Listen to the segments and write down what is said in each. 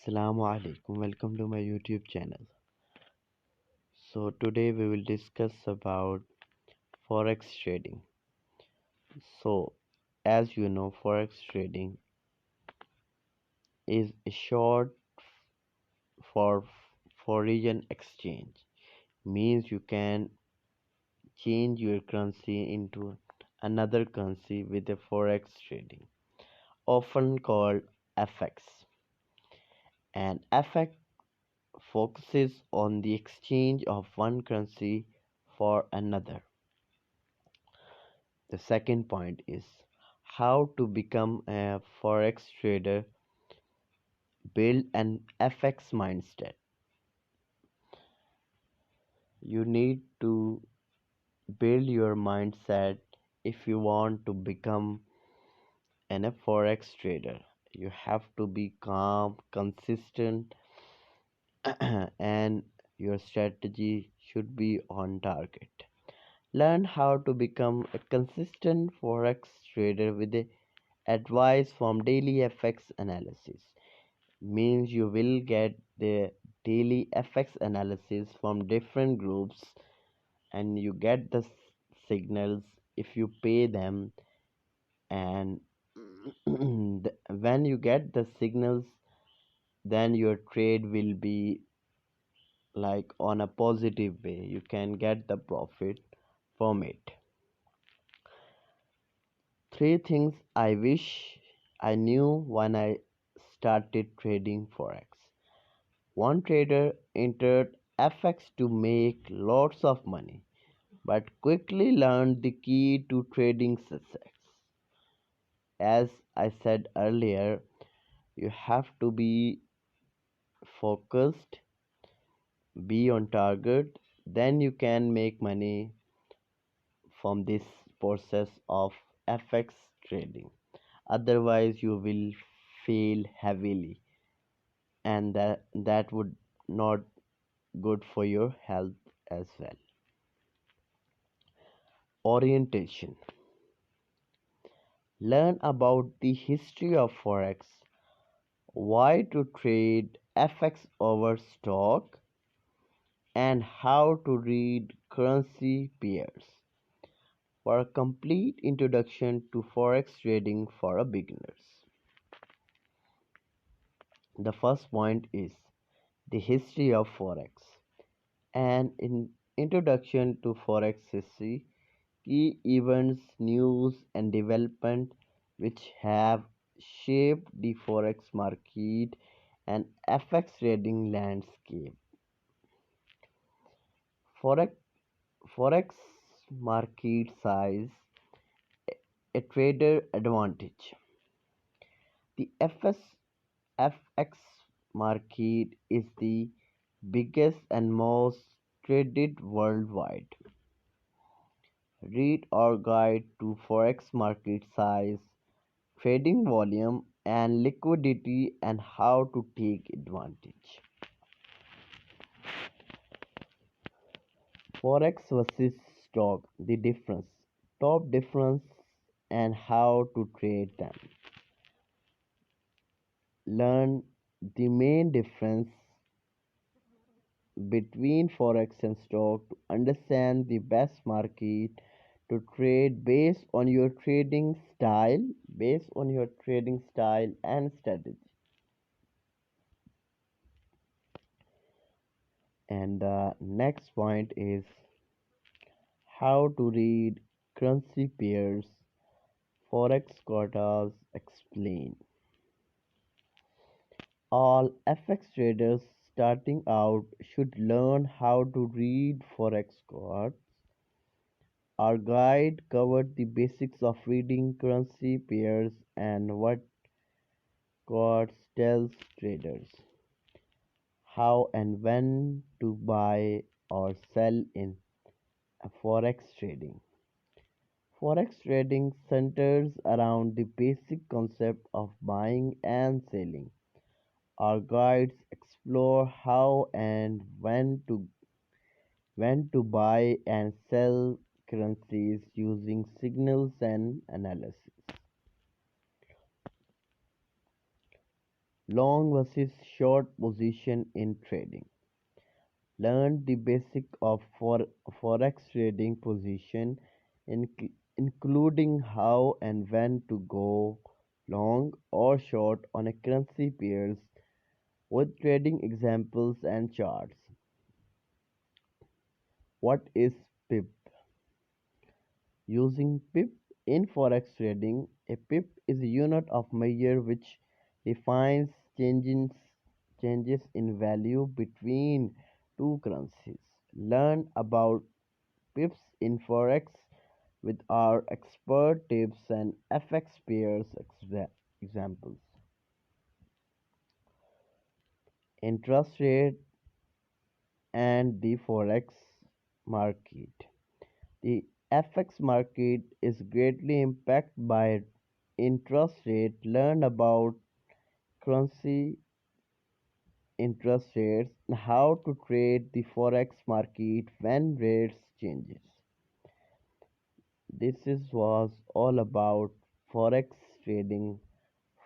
Assalamu alaikum. Welcome to my YouTube channel. So today we will discuss about forex trading. So as you know, forex trading is a short for foreign exchange. Means you can change your currency into another currency with a forex trading, often called FX. And FX focuses on the exchange of one currency for another. The second point is how to become a forex trader. Build an FX mindset. You need to build your mindset if you want to become a forex trader. You have to be calm, consistent, and your strategy should be on target. Learn how to become a consistent forex trader with the advice from daily FX analysis. Means you will get the daily FX analysis from different groups, and you get the signals if you pay them. And when you get the signals, then your trade will be like on a positive way. You can get the profit from it. Three things I wish I knew when I started trading forex. One trader entered FX to make lots of money, but quickly learned the key to trading success. As I said earlier, you have to be focused, be on target, then you can make money from this process of FX trading. Otherwise, you will fail heavily, and that would not good for your health as well. Orientation. Learn about the history of Forex, why to trade FX over stock, and how to read currency pairs for a complete introduction to Forex trading for a beginners. The first point is the history of Forex. And in introduction to Forex history, key events, news, and development which have shaped the forex market and FX trading landscape. Forex, forex market size, a trader advantage. The FX market is the biggest and most traded worldwide. Read our guide to forex market size, trading volume, and liquidity, and how to take advantage. Forex versus stock, the difference, top difference, and how to trade them. Learn the main difference between forex and stock to understand the best market to trade based on your trading style and strategy. And the next point is how to read currency pairs. Forex quotas explain. All FX traders starting out should learn how to read Forex quotas. Our guide covered the basics of reading currency pairs and what quotas tells traders, how and when to buy or sell in Forex trading. Forex trading centers around the basic concept of buying and selling. Our guides explore how and when to buy and sell currencies using signals and analysis. long versus short position in trading. Learn the basic of forex trading position, including how and when to go long or short on a currency pairs with trading examples and charts. What is pip? Using pip in forex trading, a pip is a unit of measure which defines changes in value between two currencies. Learn about pips in forex with our expert tips and FX pairs examples. Interest rate and the forex market. The FX market is greatly impacted by interest rate. Learn about currency interest rates and how to trade the forex market when rates changes. Was all about forex trading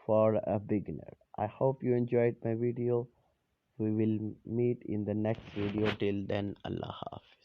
for a beginner. I hope you enjoyed my video. We will meet in the next video. Till then, Allah Hafiz.